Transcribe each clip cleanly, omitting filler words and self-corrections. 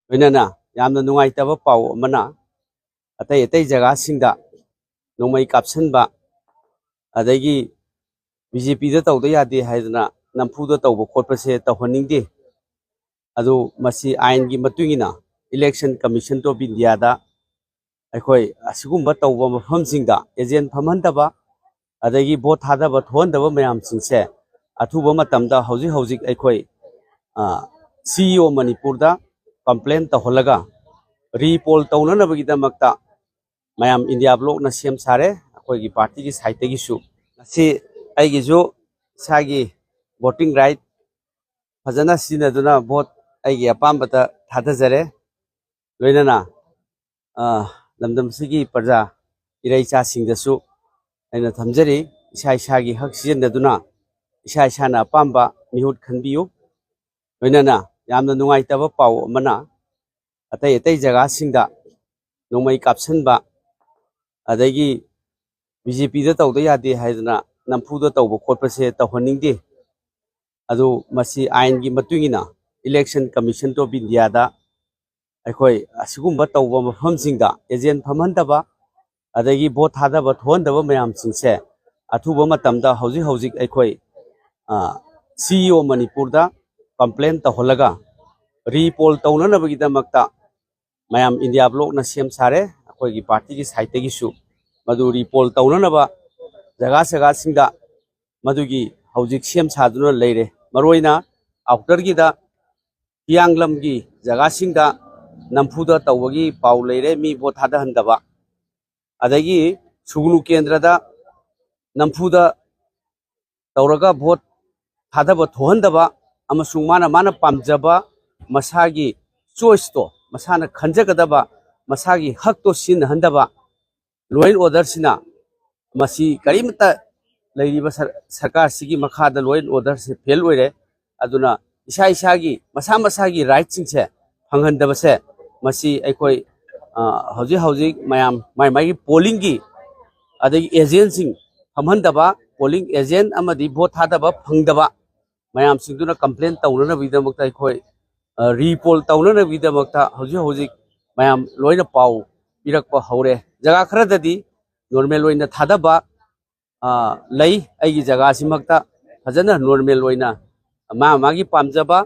ꯂꯣꯏꯅꯅ ꯌꯥꯝꯅ ꯅꯨꯡꯉꯥꯏꯇꯕ ꯄꯥꯎ ꯑꯃꯅ ꯑꯇꯩ ꯑꯇꯩ ꯖꯒꯥꯁꯤꯡꯗ ꯅꯣꯡꯃꯩ ꯀꯥꯞꯁꯟꯕ ꯑꯗꯒꯤ ꯕꯤꯖꯦꯄꯤꯗ ꯇꯧꯗ ꯌꯥꯗꯦ ꯍꯥꯏꯗꯅ ꯅꯝꯐꯨꯗ ꯇꯧꯕ ꯈꯣꯠꯄꯁꯦ ꯇꯧꯍꯟꯅꯤꯡꯗꯦ ꯑꯗꯨ ꯃꯁꯤ ꯑꯥꯏꯟꯒꯤ ꯃꯇꯨꯡ ꯏꯟꯅ ꯏꯂꯦꯛꯁꯟ ꯀꯃꯤꯁꯟ ꯑꯣꯐ ꯏꯟꯗꯤꯌꯥꯗ ꯑꯩꯈꯣꯏ ꯑꯁꯤꯒꯨꯝꯕ ꯇꯧꯕ ꯃꯐꯝꯁꯤꯡꯗ ꯑꯦꯖꯦꯟ ꯐꯝꯍꯟꯗꯕ ꯑꯗꯒꯤ ꯚꯣꯠ ꯊꯥꯗꯕ ꯊꯣꯛꯍꯟꯗꯕ ꯃꯌꯥꯝꯁꯤꯡꯁꯦ ꯑꯊꯨꯕ ꯃꯇꯝꯗ ꯍꯧꯖꯤꯛ ꯑꯩꯈꯣꯏ CEO ꯃꯅꯤꯄꯨꯔꯗ ꯀꯝꯄ꯭ꯂꯦꯟ ꯇꯧꯍꯜꯂꯒ ꯔꯤꯄꯣꯜ ꯇꯧꯅꯅꯕꯒꯤꯗꯃꯛꯇ ꯃꯌꯥꯝ ꯏꯟꯗꯤꯌꯥ ꯕ꯭ꯂꯣꯛꯅ ꯁꯦꯝ ꯁꯥꯔꯦ ꯑꯩꯈꯣꯏꯒꯤ ꯄꯥꯔꯇꯤꯒꯤ ꯁꯥꯏꯠꯇꯒꯤꯁꯨ ꯉꯁꯤ ꯑꯩꯒꯤꯁꯨ ꯏꯁꯥꯒꯤ ꯚꯣꯇꯤꯡ ꯔꯥꯏꯠ ꯐꯖꯅ ꯁꯤꯖꯤꯟꯅꯗꯨꯅ ꯚꯣꯠ ꯑꯩꯒꯤ ꯑꯄꯥꯝꯕꯗ ꯊꯥꯗꯖꯔꯦ ꯂꯣꯏꯅꯅ ꯂꯝꯗꯝꯁꯤꯒꯤ ꯄ꯭ꯔꯖꯥ ꯏꯔꯩꯆꯥꯁꯤꯡꯗꯁꯨ ꯑꯩꯅ ꯊꯝꯖꯔꯤ ꯏꯁꯥꯒꯤ ꯍꯛ ꯁꯤꯖꯤꯟꯅꯗꯨꯅ ꯏꯁꯥꯅ ꯑꯄꯥꯝꯕ ꯃꯤꯍꯨꯠ ꯈꯟꯕꯤꯌꯨ ꯂꯣꯏꯅꯅ ꯌꯥꯝꯅ ꯅꯨꯡꯉꯥꯏꯇꯕ ꯄꯥꯎ ꯑꯃꯅ ꯑꯇꯩ ꯖꯒꯥꯁꯤꯡꯗ ꯅꯣꯡꯃꯩ ꯀꯥꯞꯁꯟꯕ ꯑꯗꯒꯤ ꯕꯤꯖꯦꯄꯤꯗ ꯇꯧꯗ ꯌꯥꯗꯦ ꯍꯥꯏꯗꯅ ꯅꯝꯐꯨꯗ ꯇꯧꯕ ꯈꯣꯠꯄꯁꯦ ꯇꯧꯍꯟꯅꯤꯡꯗꯦ ꯑꯗꯨ ꯃꯁꯤ ꯑꯥꯏꯟꯒꯤ ꯃꯇꯨꯡ ꯏꯟꯅ ꯏꯂꯦꯛꯁꯟ ꯀꯃꯤꯁꯟ ꯑꯣꯐ ꯏꯟꯗꯤꯌꯥꯗ ꯑꯩꯈꯣꯏ ꯑꯁꯤꯒꯨꯝꯕ ꯇꯧꯕ ꯃꯐꯝꯁꯤꯡꯗ ꯑꯦꯖꯦꯟ ꯐꯝꯍꯟꯗꯕ ꯑꯗꯒꯤ ꯚꯣꯠ ꯊꯥꯗꯕ ꯊꯣꯛꯍꯟꯗꯕ ꯃꯌꯥꯝꯁꯤꯡꯁꯦ ꯑꯊꯨꯕ ꯃꯇꯝꯗ ꯍꯧꯖꯤꯛ ꯑꯩꯈꯣꯏ CEO ꯃꯅꯤꯄꯨꯔꯗ ꯀꯝꯄ꯭ꯂꯦꯟ ꯇꯧꯍꯜꯂꯒ ꯔꯤꯄꯣꯜ ꯇꯧꯅꯅꯕꯒꯤꯗꯃꯛꯇ ꯃꯌꯥꯝ ꯏꯟꯗꯤꯌꯥ ꯕ꯭ꯂꯣꯛꯅ ꯁꯦꯝ ꯁꯥꯔꯦ ꯑꯩꯈꯣꯏꯒꯤ ꯄꯥꯔꯇꯤꯒꯤ ꯁꯥꯏꯠꯇꯒꯤꯁꯨ ꯃꯗꯨ ꯔꯤꯄꯣꯜ ꯇꯧꯅꯅꯕ ꯖꯒꯥꯁꯤꯡꯗ ꯃꯗꯨꯒꯤ ꯍꯧꯖꯤꯛ ꯁꯦꯝ ꯁꯥꯗꯨꯅ ꯂꯩꯔꯦ ꯃꯔꯨꯑꯣꯏꯅ ꯑꯥꯎꯇꯔꯒꯤꯗ ꯍꯤꯌꯥꯡꯂꯝꯒꯤ ꯖꯒꯥꯁꯤꯡꯗ ꯅꯝꯐꯨꯗ ꯇꯧꯕꯒꯤ ꯄꯥꯎ ꯂꯩꯔꯦ ꯃꯤ ꯚꯣꯠ ꯊꯥꯗꯍꯟꯗꯕ ꯑꯗꯒꯤ ꯁꯨꯒꯨꯅꯨ ꯀꯦꯟꯗ꯭ꯔꯗ ꯅꯝꯐꯨꯗ ꯇꯧꯔꯒ ꯚꯣꯠ ꯊꯥꯗꯕ ꯊꯣꯛꯍꯟꯗꯕ ꯑꯃꯁꯨꯡ ꯃꯥꯅ ꯄꯥꯝꯖꯕ ꯃꯁꯥꯒꯤ ꯆꯣꯏꯁꯇꯣ ꯃꯁꯥꯅ ꯈꯟꯖꯒꯗꯕ ꯃꯁꯥꯒꯤ ꯍꯛꯇꯣ ꯁꯤꯖꯤꯟꯅꯍꯟꯗꯕ ꯂꯣ ꯑꯦꯟ ꯑꯣꯔꯗꯔꯁꯤꯅ ꯃꯁꯤ ꯀꯔꯤꯃꯠꯇ ꯂꯩꯔꯤꯕ ꯁꯔꯀꯥꯔꯁꯤꯒꯤ ꯃꯈꯥꯗ ꯂꯣ ꯑꯦꯟ ꯑꯣꯔꯗꯔꯁꯤ ꯐꯦꯜ ꯑꯣꯏꯔꯦ ꯑꯗꯨꯅ ꯏꯁꯥꯒꯤ ꯃꯁꯥꯒꯤ ꯔꯥꯏꯠꯁꯤꯡꯁꯦ ꯐꯪꯍꯟꯗꯕꯁꯦ ꯃꯁꯤ ꯑꯩꯈꯣꯏ ꯍꯧꯖꯤꯛ ꯃꯌꯥꯝ ꯃꯥꯒꯤ ꯄꯣꯂꯤꯡꯒꯤ ꯑꯗꯒꯤ ꯑꯦꯖꯦꯟꯁꯤꯡ ꯐꯝꯍꯟꯗꯕ ꯄꯣꯂꯤꯡ ꯑꯦꯖꯦꯟ ꯑꯃꯗꯤ ꯚꯣꯠ ꯊꯥꯗꯕ ꯐꯪꯗꯕ ꯃꯌꯥꯝꯁꯤꯡꯗꯨꯅ ꯀꯝꯄ꯭ꯂꯦꯟ ꯇꯧꯅꯅꯕꯒꯤꯗꯃꯛꯇ ꯑꯩꯈꯣꯏ ꯔꯤꯄꯣꯜ ꯇꯧꯅꯅꯕꯒꯤꯗꯃꯛꯇ ꯍꯧꯖꯤꯛ ꯃꯌꯥꯝ ꯂꯣꯏꯅ ꯄꯥꯎ ꯄꯤꯔꯛꯄ ꯍꯧꯔꯦ ꯖꯒꯥ ꯈꯔꯗꯗꯤ ꯅꯣꯔꯃꯦꯜ ꯑꯣꯏꯅ ꯊꯥꯗꯕ ꯂꯩ ꯑꯩꯒꯤ ꯖꯒꯥꯁꯤꯃꯛꯇ ꯐꯖꯅ ꯅꯣꯔꯃꯦꯜ ꯑꯣꯏꯅ ꯃꯥꯒꯤ ꯄꯥꯝꯖꯕ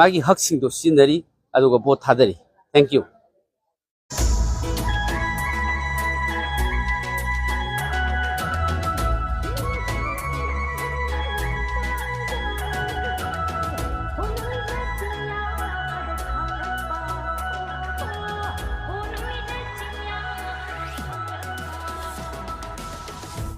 ꯃꯥꯒꯤ ꯍꯛꯁꯤꯡꯗꯣ ꯁꯤꯖꯤꯟꯅꯔꯤ ꯑꯗꯨꯒ ꯚꯣꯠ ꯊꯥꯗꯔꯤ ꯊꯦꯡꯛ ꯌꯨ